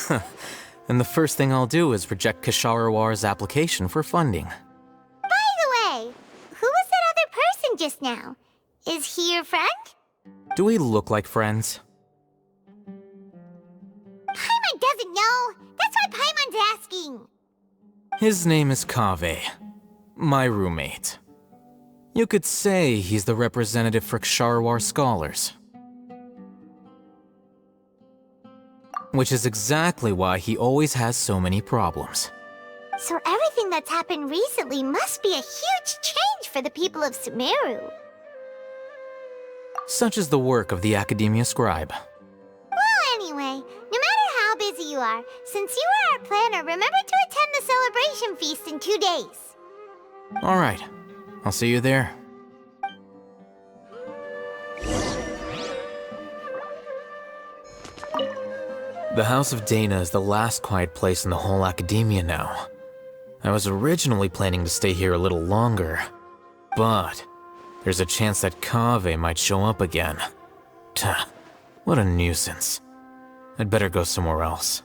And the first thing I'll do is reject Kasharawar's application for funding. By the way, who was that other person just now? Is he your friend? Do we look like friends? Paimon doesn't know. That's why Paimon's asking. His name is Kaveh, my roommate. You could say he's the representative for Ksharawar scholars. Which is exactly why he always has so many problems. So everything that's happened recently must be a huge change for the people of Sumeru. Such is the work of the Academia Scribe. Well, anyway, no matter how busy you are, since you are our planner, remember to attend the celebration feast in 2 days. Alright, I'll see you there. The House of Daena is the last quiet place in the whole Academia now. I was originally planning to stay here a little longer, but there's a chance that Kaveh might show up again. Tuh, what a nuisance. I'd better go somewhere else.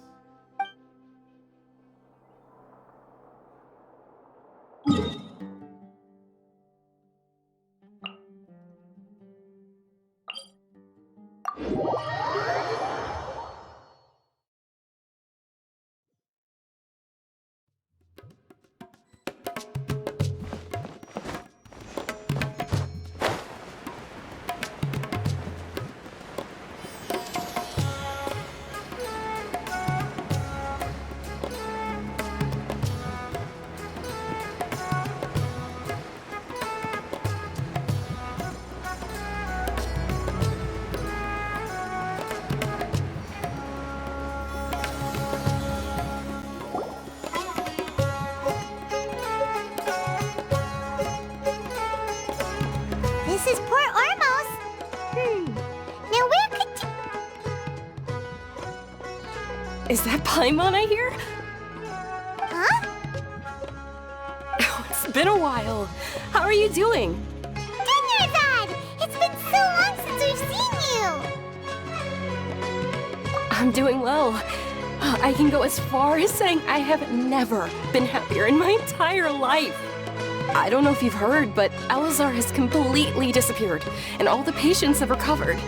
This is Port Ormos. Now where could... Is that Paimon I hear? Huh? Oh, it's been a while. How are you doing? Dunyarzad! It's been so long since we've seen you! I'm doing well. I can go as far as saying I have never been happier in my entire life. I don't know if you've heard, but Elazar has completely disappeared, and all the patients have recovered.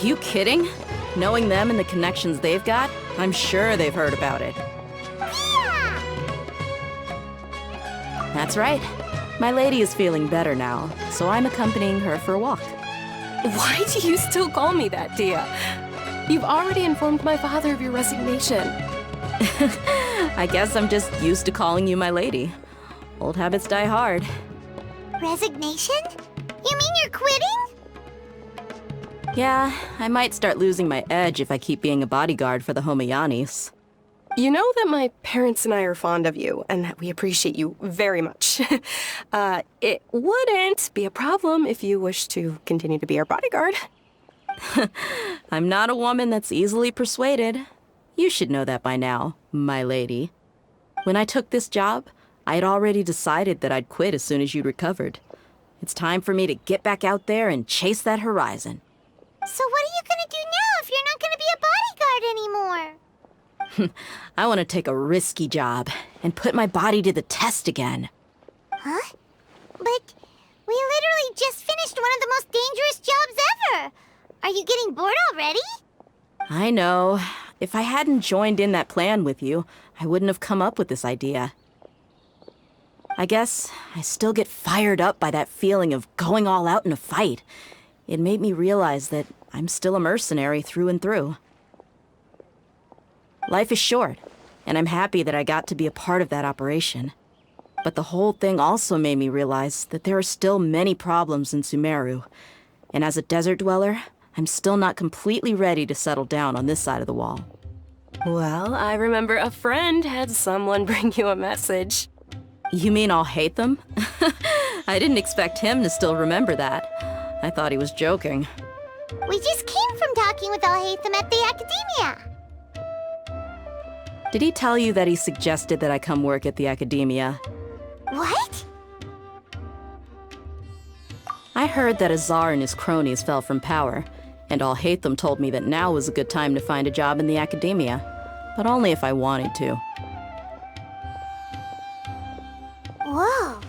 You kidding? Knowing them and the connections they've got, I'm sure they've heard about it. Yeah! That's right. My lady is feeling better now, so I'm accompanying her for a walk. Why do you still call me that, Dehya? You've already informed my father of your resignation. I guess I'm just used to calling you my lady. Old habits die hard. Resignation? You mean you're quitting? Yeah, I might start losing my edge if I keep being a bodyguard for the Homayanis. You know that my parents and I are fond of you, and that we appreciate you very much. It wouldn't be a problem if you wish to continue to be our bodyguard. I'm not a woman that's easily persuaded. You should know that by now, my lady. When I took this job, I had already decided that I'd quit as soon as you'd recovered. It's time for me to get back out there and chase that horizon. So what are you gonna do now if you're not gonna be a bodyguard anymore? I want to take a risky job and put my body to the test again. Huh? But we literally just finished one of the most dangerous jobs ever! Are you getting bored already? I know. If I hadn't joined in that plan with you, I wouldn't have come up with this idea. I guess I still get fired up by that feeling of going all out in a fight. It made me realize that I'm still a mercenary through and through. Life is short, and I'm happy that I got to be a part of that operation. But the whole thing also made me realize that there are still many problems in Sumeru. And as a desert dweller, I'm still not completely ready to settle down on this side of the wall. Well, I remember a friend had someone bring you a message. You mean Alhaitham? I didn't expect him to still remember that. I thought he was joking. We just came from talking with Alhaitham at the Academia. Did he tell you that he suggested that I come work at the Academia? What? I heard that Azar and his cronies fell from power, and Alhaitham told me that now was a good time to find a job in the Academia. but only if I wanted to. Whoa.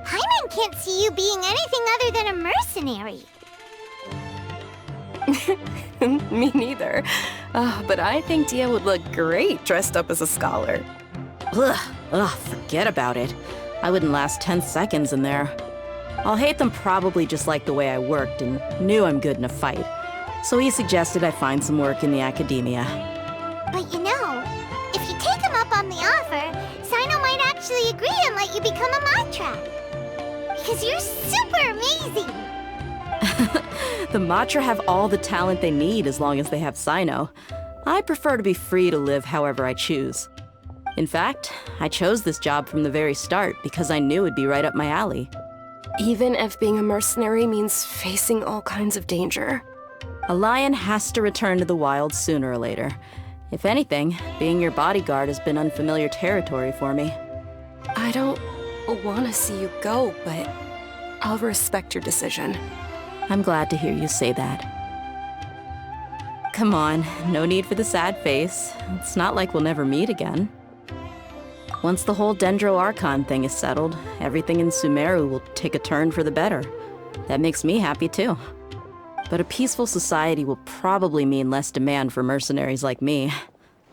Hyman can't see you being anything other than a mercenary. Me neither. But I think Dehya would look great dressed up as a scholar. Ugh, forget about it. I wouldn't last 10 seconds in there. Alhaitham probably just liked the way I worked and knew I'm good in a fight. So he suggested I find some work in the academia. But you know, if you take him up on the offer, Cyno might actually agree and let you become a Matra. Because you're super amazing! The Matra have all the talent they need as long as they have Cyno. I prefer to be free to live however I choose. In fact, I chose this job from the very start because I knew it'd be right up my alley. Even if being a mercenary means facing all kinds of danger. A lion has to return to the wild sooner or later. If anything, being your bodyguard has been unfamiliar territory for me. I don't want to see you go, but I'll respect your decision. I'm glad to hear you say that. Come on, no need for the sad face. It's not like we'll never meet again. Once the whole Dendro Archon thing is settled, everything in Sumeru will take a turn for the better. That makes me happy too. But a peaceful society will probably mean less demand for mercenaries like me.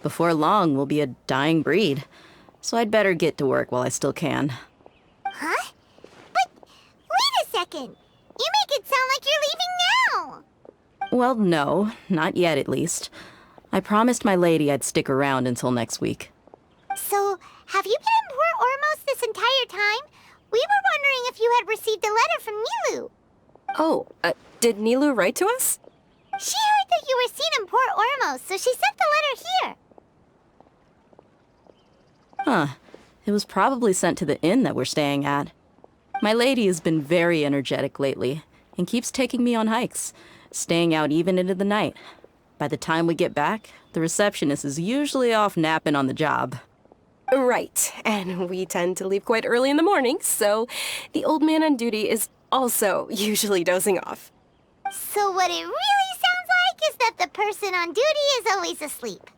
Before long, we'll be a dying breed. So I'd better get to work while I still can. Huh? But wait a second! You make it sound like you're leaving now! Well, no, not yet at least. I promised my lady I'd stick around until next week. So, have you been in Port Ormos this entire time? We were wondering if you had received a letter from Nilou. Oh, did Nilou write to us? She heard that you were seen in Port Ormos, so she sent the letter here. Huh. It was probably sent to the inn that we're staying at. My lady has been very energetic lately and keeps taking me on hikes, staying out even into the night. By the time we get back, the receptionist is usually off napping on the job. Right, and we tend to leave quite early in the morning, so the old man on duty is also usually dozing off. So what it really sounds like is that the person on duty is always asleep.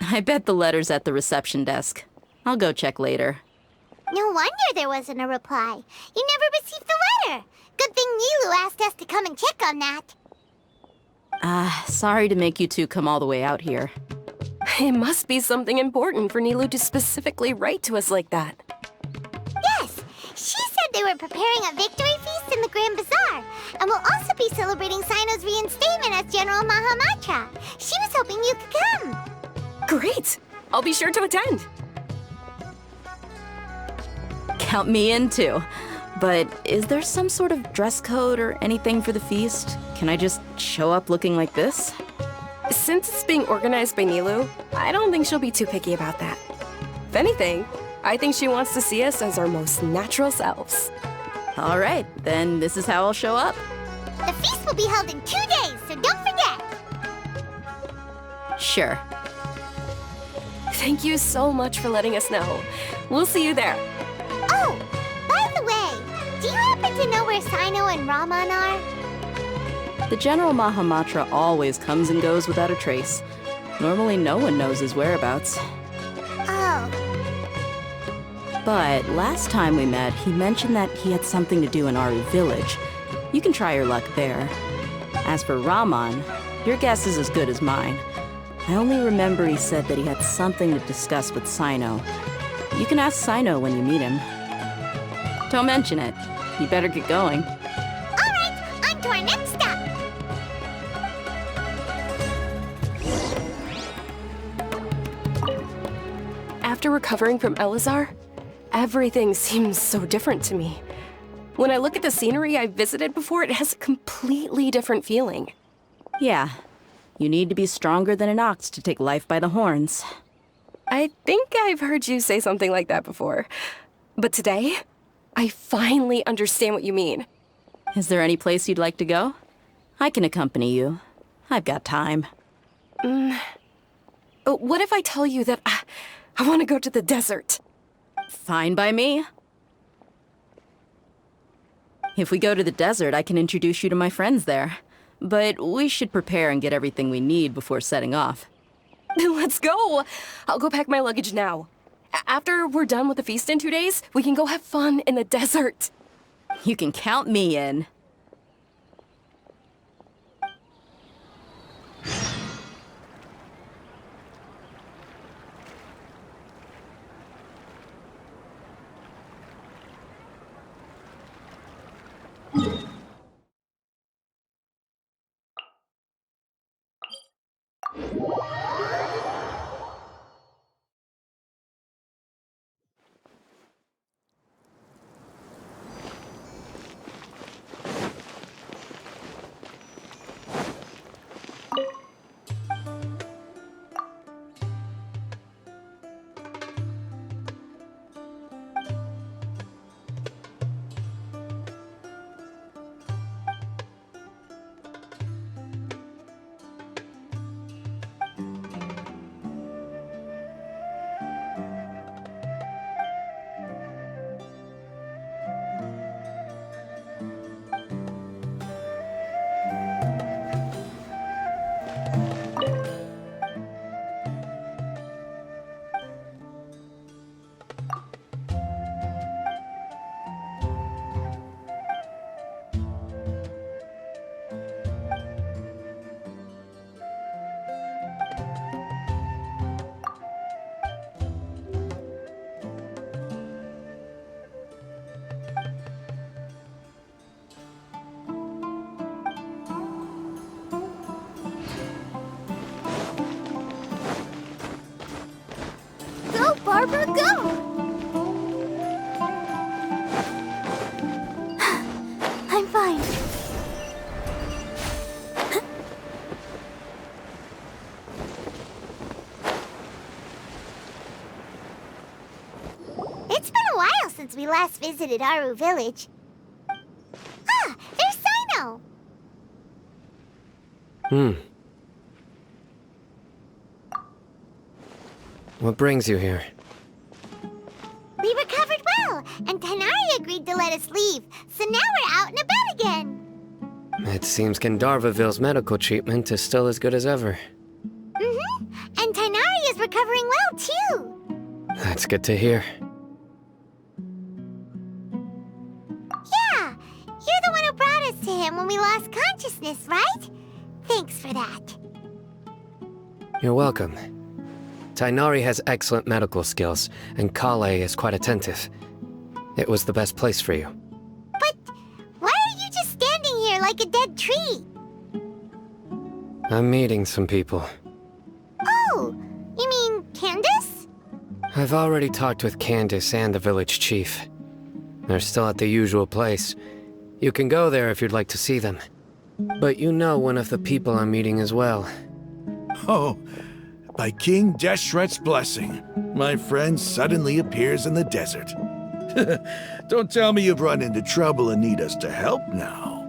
I bet the letter's at the reception desk. I'll go check later. No wonder there wasn't a reply. You never received the letter. Good thing Nilou asked us to come and check on that. Sorry to make you two come all the way out here. It must be something important for Nilou to specifically write to us like that. Yes, she said they were preparing a victory feast in the Grand Bazaar, and will also be celebrating Cyno's reinstatement as General Mahamatra. She was hoping you could come. Great! I'll be sure to attend. Count me in too. But is there some sort of dress code or anything for the feast? Can I just show up looking like this? Since it's being organized by Nilou, I don't think she'll be too picky about that. If anything, I think she wants to see us as our most natural selves. All right, then this is how I'll show up. The feast will be held in 2 days, so don't forget. Sure. Thank you so much for letting us know. We'll see you there. Oh, by the way, do you happen to know where Cyno and Rahman are? The General Mahamatra always comes and goes without a trace. Normally no one knows his whereabouts. Oh, But last time we met, he mentioned that he had something to do in Aru village. You can try your luck there. As for Rahman, your guess is as good as mine. I only remember he said that he had something to discuss with Cyno. You can ask Cyno when you meet him. Don't mention it. You better get going. all right, on to our next stop. After recovering from Elazar, everything seems so different to me. When I look at the scenery I visited before, it has a completely different feeling. Yeah. You need to be stronger than an ox to take life by the horns. I think I've heard you say something like that before. But today, I finally understand what you mean. Is there any place you'd like to go? I can accompany you. I've got time. What if I tell you that I want to go to the desert? Fine by me. If we go to the desert, I can introduce you to my friends there. But we should prepare and get everything we need before setting off. Let's go! I'll go pack my luggage now. After we're done with the feast in 2 days, we can go have fun in the desert. You can count me in. Go, Barbara, go! I'm fine. It's been a while since we last visited Aru Village. Ah, there's Cyno! What brings you here? We recovered well, and Tanari agreed to let us leave, so now we're out and about again. It seems Gandharvaville's medical treatment is still as good as ever. Mm-hmm, and Tanari is recovering well, too. That's good to hear. Yeah, you're the one who brought us to him when we lost consciousness, right? Thanks for that. You're welcome. Tainari has excellent medical skills, and Kaveh is quite attentive. It was the best place for you. But why are you just standing here like a dead tree? I'm meeting some people. Oh, you mean Candace? I've already talked with Candace and the village chief. They're still at the usual place. You can go there if you'd like to see them. But you know one of the people I'm meeting as well. Oh, by King Deshret's blessing, my friend suddenly appears in the desert. Don't tell me you've run into trouble and need us to help now.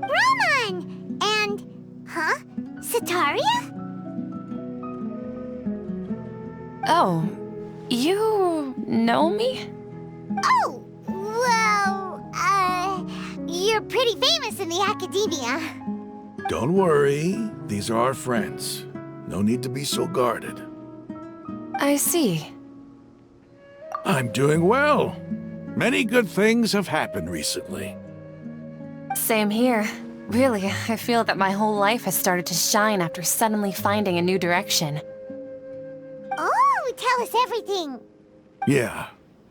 Rahman! And, Sataria? Oh, you know me? Oh, well, you're pretty famous in the academia. Don't worry, these are our friends. No need to be so guarded. I see. I'm doing well. Many good things have happened recently. Same here. Really, I feel that my whole life has started to shine after suddenly finding a new direction. Oh, tell us everything. Yeah,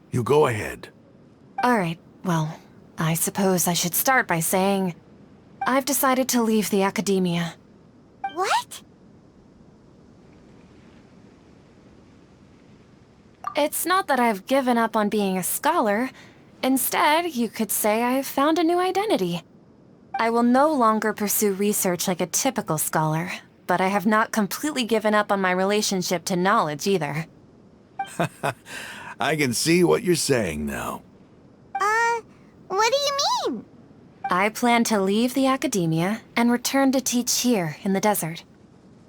you go ahead. Alright, well, I suppose I should start by saying I've decided to leave the academia. What? It's not that I've given up on being a scholar. Instead, you could say I've found a new identity. I will no longer pursue research like a typical scholar, but I have not completely given up on my relationship to knowledge either. I can see what you're saying now. What do you mean? I plan to leave the academia and return to teach here in the desert.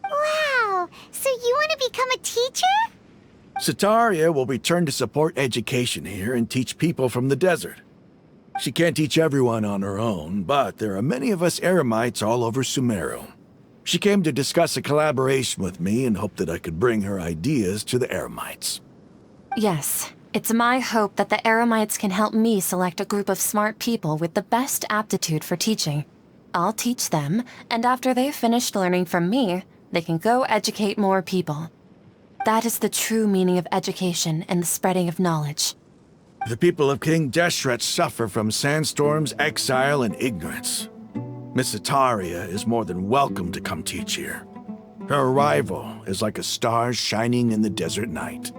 Wow, so you want to become a teacher? Sataria will return to support education here and teach people from the desert. She can't teach everyone on her own, but there are many of us Eremites all over Sumeru. She came to discuss a collaboration with me and hoped that I could bring her ideas to the Eremites. Yes, it's my hope that the Eremites can help me select a group of smart people with the best aptitude for teaching. I'll teach them, and after they've finished learning from me, they can go educate more people. That is the true meaning of education and the spreading of knowledge. The people of King Deshret suffer from sandstorms, exile, and ignorance. Miss Itaria is more than welcome to come teach here. Her arrival is like a star shining in the desert night.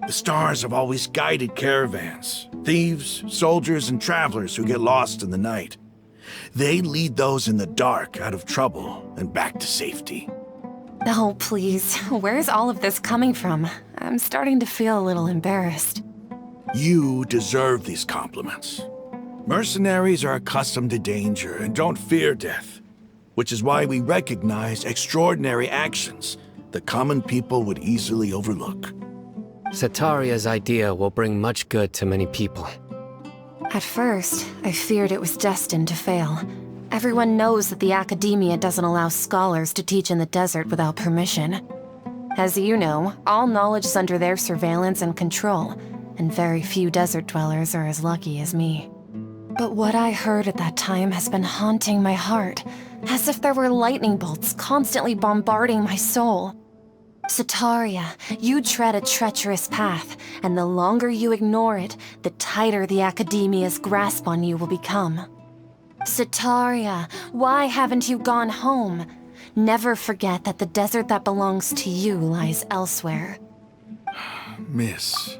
The stars have always guided caravans, thieves, soldiers, and travelers who get lost in the night. They lead those in the dark out of trouble and back to safety. Oh, please, where's all of this coming from? I'm starting to feel a little embarrassed. You deserve these compliments. Mercenaries are accustomed to danger and don't fear death, which is why we recognize extraordinary actions that common people would easily overlook. Setaria's idea will bring much good to many people. At first, I feared it was destined to fail. Everyone knows that the Academia doesn't allow scholars to teach in the desert without permission. As you know, all knowledge is under their surveillance and control, and very few desert dwellers are as lucky as me. But what I heard at that time has been haunting my heart, as if there were lightning bolts constantly bombarding my soul. Setaria, you tread a treacherous path, and the longer you ignore it, the tighter the Academia's grasp on you will become. Setaria, why haven't you gone home? Never forget that the desert that belongs to you lies elsewhere. Miss,